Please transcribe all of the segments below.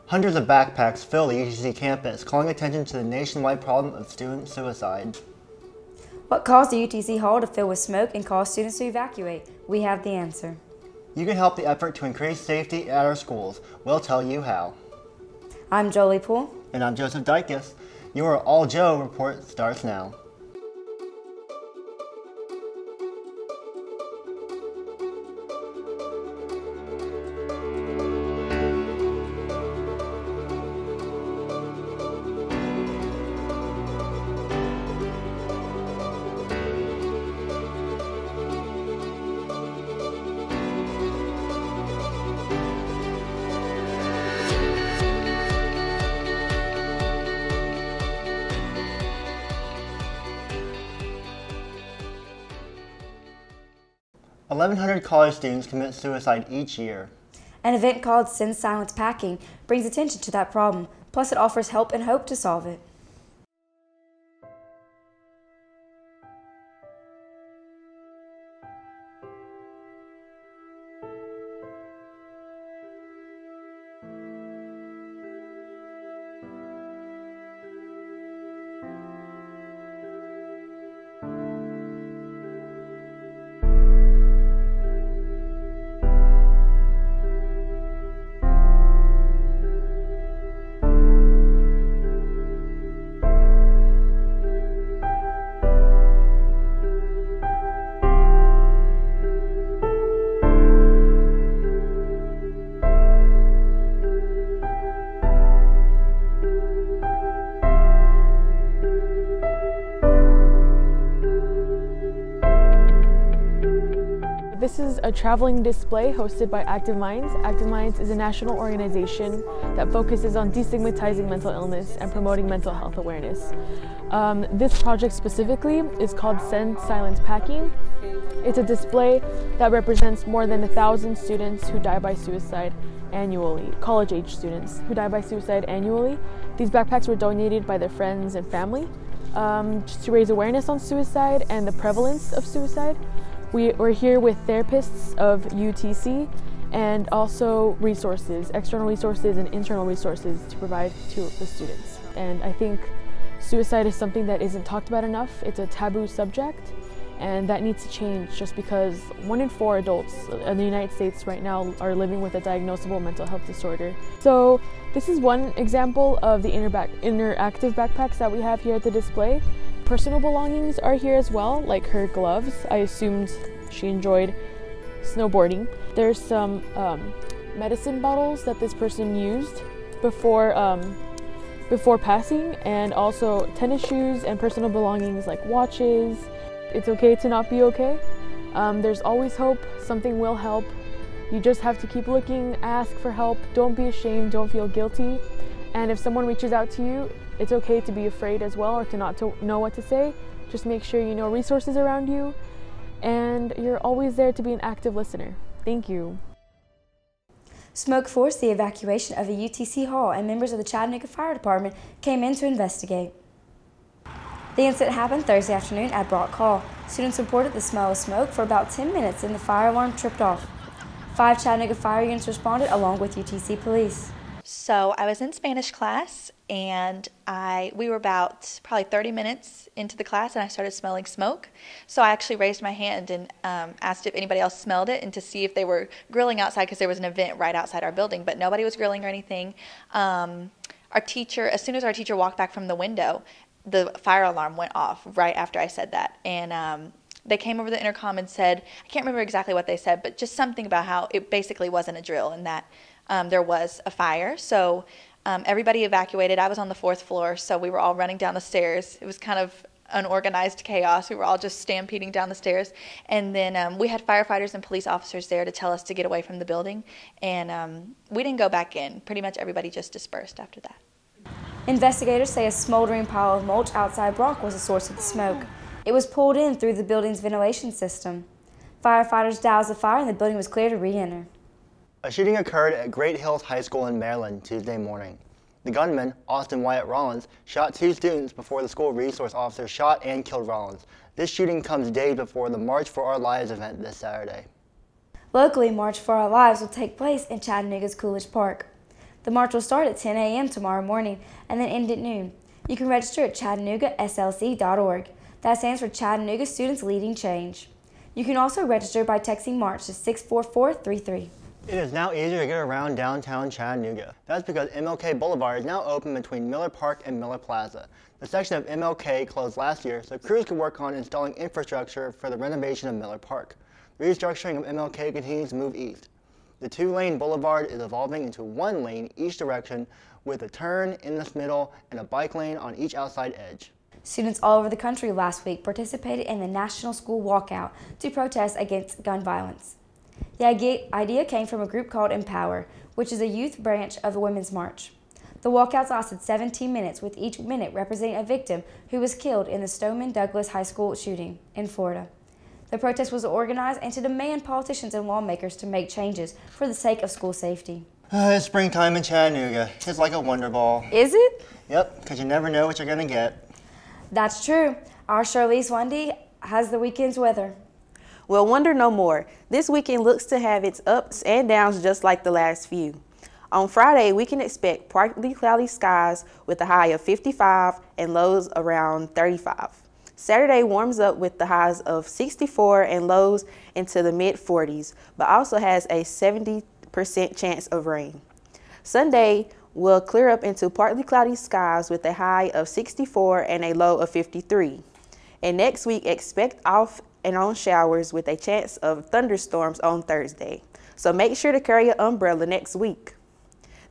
Hundreds of backpacks fill the UTC campus, calling attention to the nationwide problem of student suicide. What caused the UTC Hall to fill with smoke and caused students to evacuate? We have the answer. You can help the effort to increase safety at our schools. We'll tell you how. I'm Jolie Poole. And I'm Joseph Dykus. Your All Joe report starts now. $1,100 college students commit suicide each year. An event called Send Silence Packing brings attention to that problem, plus it offers help and hope to solve it. This is a traveling display hosted by Active Minds. Active Minds is a national organization that focuses on destigmatizing mental illness and promoting mental health awareness. This project specifically is called Send Silence Packing. It's a display that represents more than 1,000 students who die by suicide annually, college-age students who die by suicide annually. These backpacks were donated by their friends and family just to raise awareness on suicide and the prevalence of suicide. We're here with therapists of UTC and also resources, external resources and internal resources to provide to the students. And I think suicide is something that isn't talked about enough. It's a taboo subject, and that needs to change just because 1 in 4 adults in the United States right now are living with a diagnosable mental health disorder. So this is one example of the interactive backpacks that we have here at the display. Personal belongings are here as well, like her gloves. I assumed she enjoyed snowboarding. There's some medicine bottles that this person used before passing, and also tennis shoes and personal belongings like watches. It's okay to not be okay. There's always hope. Something will help. You just have to keep looking, ask for help. Don't be ashamed, don't feel guilty. And if someone reaches out to you, it's okay to be afraid as well, or to not know what to say. Just make sure you know resources around you, and you're always there to be an active listener. Thank you. Smoke forced the evacuation of the UTC Hall, and members of the Chattanooga Fire Department came in to investigate. The incident happened Thursday afternoon at Brock Hall. Students reported the smell of smoke for about 10 minutes, and the fire alarm tripped off. 5 Chattanooga fire units responded along with UTC police. So I was in Spanish class, and we were about probably 30 minutes into the class, and I started smelling smoke. So I actually raised my hand and asked if anybody else smelled it, and to see if they were grilling outside, because there was an event right outside our building, but nobody was grilling or anything. Our teacher, as soon as our teacher walked back from the window, the fire alarm went off right after I said that. And they came over the intercom and said, I can't remember exactly what they said, but just something about how it basically wasn't a drill, and that there was a fire. So everybody evacuated. I was on the 4th floor, so we were all running down the stairs. It was kind of unorganized chaos. We were all just stampeding down the stairs. And then we had firefighters and police officers there to tell us to get away from the building. And we didn't go back in. Pretty much everybody just dispersed after that. Investigators say a smoldering pile of mulch outside Brock was the source of the smoke. It was pulled in through the building's ventilation system. Firefighters doused the fire, and the building was clear to re-enter. A shooting occurred at Great Hills High School in Maryland Tuesday morning. The gunman, Austin Wyatt Rollins, shot 2 students before the school resource officer shot and killed Rollins. This shooting comes days before the March for Our Lives event this Saturday. Locally, March for Our Lives will take place in Chattanooga's Coolidge Park. The march will start at 10 a.m. tomorrow morning and then end at noon. You can register at ChattanoogaSLC.org. That stands for Chattanooga Students Leading Change. You can also register by texting MARCH to 64433. It is now easier to get around downtown Chattanooga. That's because MLK Boulevard is now open between Miller Park and Miller Plaza. The section of MLK closed last year, so crews can work on installing infrastructure for the renovation of Miller Park. The restructuring of MLK continues to move east. The two-lane boulevard is evolving into one lane each direction with a turn in the middle and a bike lane on each outside edge. Students all over the country last week participated in the National School Walkout to protest against gun violence. The idea came from a group called Empower, which is a youth branch of the Women's March. The walkouts lasted 17 minutes, with each minute representing a victim who was killed in the Stoneman Douglas High School shooting in Florida. The protest was organized and to demand politicians and lawmakers to make changes for the sake of school safety. It's springtime in Chattanooga. It's like a wonder ball. Is it? Yep, because you never know what you're going to get. That's true. Our Charlize Wendy has the weekend's weather. Well, wonder no more. This weekend looks to have its ups and downs just like the last few. On Friday, we can expect partly cloudy skies with a high of 55 and lows around 35. Saturday warms up with the highs of 64 and lows into the mid-40s, but also has a 70% chance of rain. Sunday will clear up into partly cloudy skies with a high of 64 and a low of 53. And next week, expect off and on showers with a chance of thunderstorms on Thursday. So make sure to carry an umbrella next week.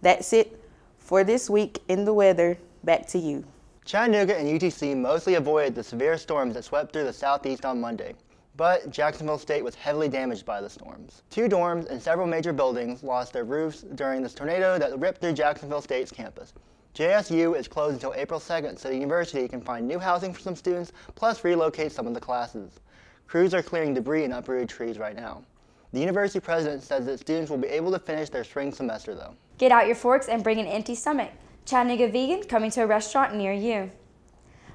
That's it for this week in the weather. Back to you. Chattanooga and UTC mostly avoided the severe storms that swept through the southeast on Monday, but Jacksonville State was heavily damaged by the storms. 2 dorms and several major buildings lost their roofs during this tornado that ripped through Jacksonville State's campus. JSU is closed until April 2nd, so the university can find new housing for some students, plus relocate some of the classes. Crews are clearing debris and uprooted trees right now. The university president says that students will be able to finish their spring semester though. Get out your forks and bring an empty stomach. Chattanooga Vegan coming to a restaurant near you.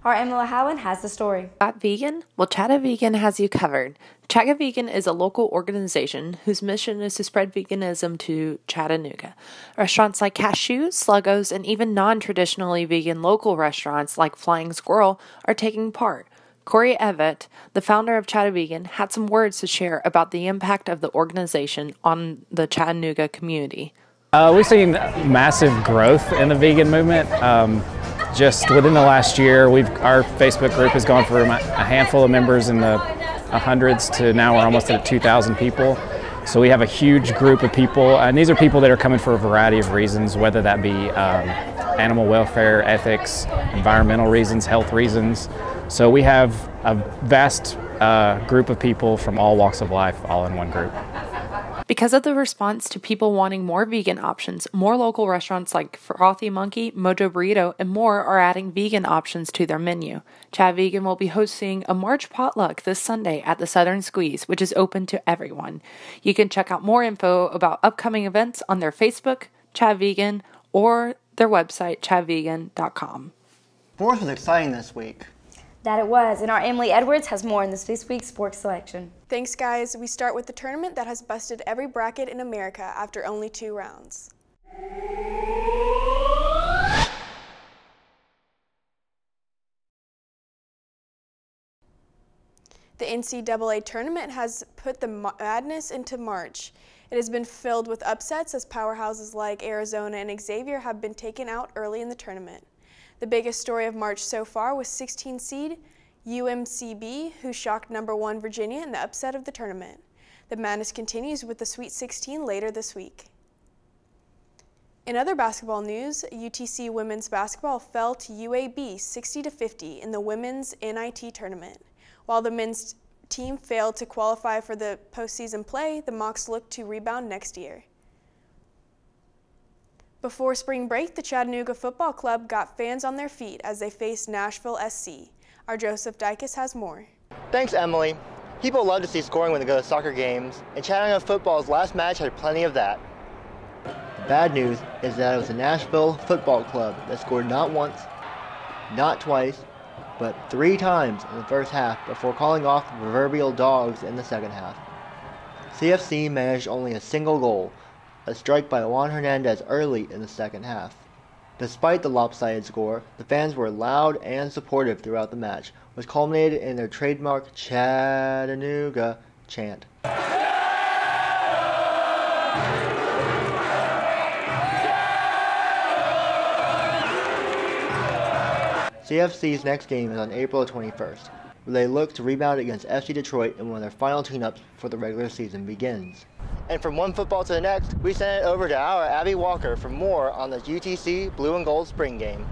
Our Emily Howland has the story. Vegan? Well, Chattanooga Vegan has you covered. Chattanooga Vegan is a local organization whose mission is to spread veganism to Chattanooga. Restaurants like Cashews, Sluggos, and even non-traditionally vegan local restaurants like Flying Squirrel are taking part. Corey Evett, the founder of Chattanooga Vegan, had some words to share about the impact of the organization on the Chattanooga community. We've seen massive growth in the vegan movement. Just within the last year, our Facebook group has gone from a handful of members in the hundreds to now we're almost at 2,000 people. So we have a huge group of people, and these are people that are coming for a variety of reasons, whether that be animal welfare, ethics, environmental reasons, health reasons. So we have a vast group of people from all walks of life all in one group. Because of the response to people wanting more vegan options, more local restaurants like Frothy Monkey, Mojo Burrito, and more are adding vegan options to their menu. Chat Vegan will be hosting a March potluck this Sunday at the Southern Squeeze, which is open to everyone. You can check out more info about upcoming events on their Facebook, Chat Vegan, or their website, chatvegan.com. Sports was exciting this week. That it was, and our Emily Edwards has more in this week's sports selection. Thanks, guys. We start with the tournament that has busted every bracket in America after only 2 rounds. The NCAA tournament has put the madness into March. It has been filled with upsets as powerhouses like Arizona and Xavier have been taken out early in the tournament. The biggest story of March so far was 16 seed UMCB, who shocked #1 Virginia in the upset of the tournament. The madness continues with the Sweet 16 later this week. In other basketball news, UTC women's basketball fell to UAB 60-50 in the women's NIT tournament. While the men's team failed to qualify for the postseason play, the Mocs look to rebound next year. Before spring break, the Chattanooga Football Club got fans on their feet as they faced Nashville SC. Our Joseph Dykes has more. Thanks, Emily. People love to see scoring when they go to soccer games, and Chattanooga football's last match had plenty of that. The bad news is that it was the Nashville Football Club that scored not once, not twice, but 3 times in the first half before calling off the proverbial dogs in the second half. CFC managed only a single goal, a strike by Juan Hernandez early in the second half. Despite the lopsided score, the fans were loud and supportive throughout the match, which culminated in their trademark Chattanooga chant. CFC's next game is on April 21st, where they look to rebound against FC Detroit in one of their final tune-ups before the regular season begins. And from one football to the next, we send it over to our Abby Walker for more on the UTC Blue and Gold Spring Game.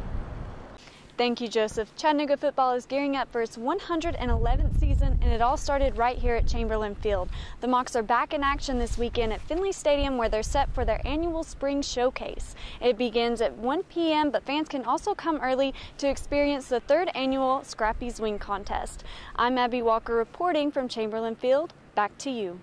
Thank you, Joseph. Chattanooga football is gearing up for its 111th season, and it all started right here at Chamberlain Field. The Mocs are back in action this weekend at Finley Stadium, where they're set for their annual spring showcase. It begins at 1 p.m., but fans can also come early to experience the 3rd annual Scrappy's Wing Contest. I'm Abby Walker reporting from Chamberlain Field. Back to you.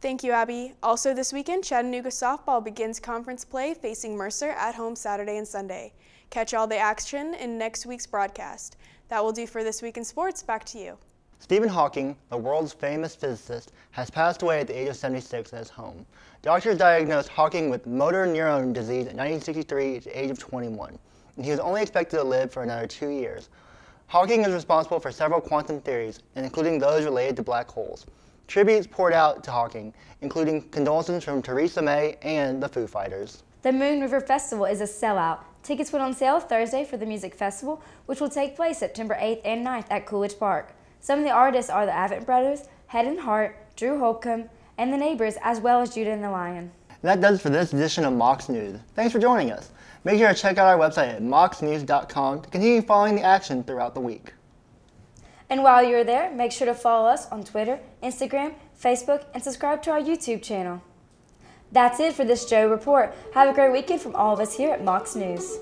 Thank you, Abby. Also this weekend, Chattanooga softball begins conference play facing Mercer at home Saturday and Sunday. Catch all the action in next week's broadcast. That will do for This Week in Sports. Back to you. Stephen Hawking, the world's famous physicist, has passed away at the age of 76 at his home. Doctors diagnosed Hawking with motor neuron disease in 1963 at the age of 21, and he was only expected to live for another 2 years. Hawking is responsible for several quantum theories, including those related to black holes. Tributes poured out to Hawking, including condolences from Theresa May and the Foo Fighters. The Moon River Festival is a sellout. Tickets went on sale Thursday for the music festival, which will take place September 8th and 9th at Coolidge Park. Some of the artists are the Avett Brothers, Head and Heart, Drew Holcomb, and the Neighbors, as well as Judah and the Lion. And that does it for this edition of Mocs News. Thanks for joining us. Make sure to check out our website at mocsnews.com to continue following the action throughout the week. And while you're there, make sure to follow us on Twitter, Instagram, Facebook, and subscribe to our YouTube channel. That's it for this Joe Report. Have a great weekend from all of us here at Mocs News.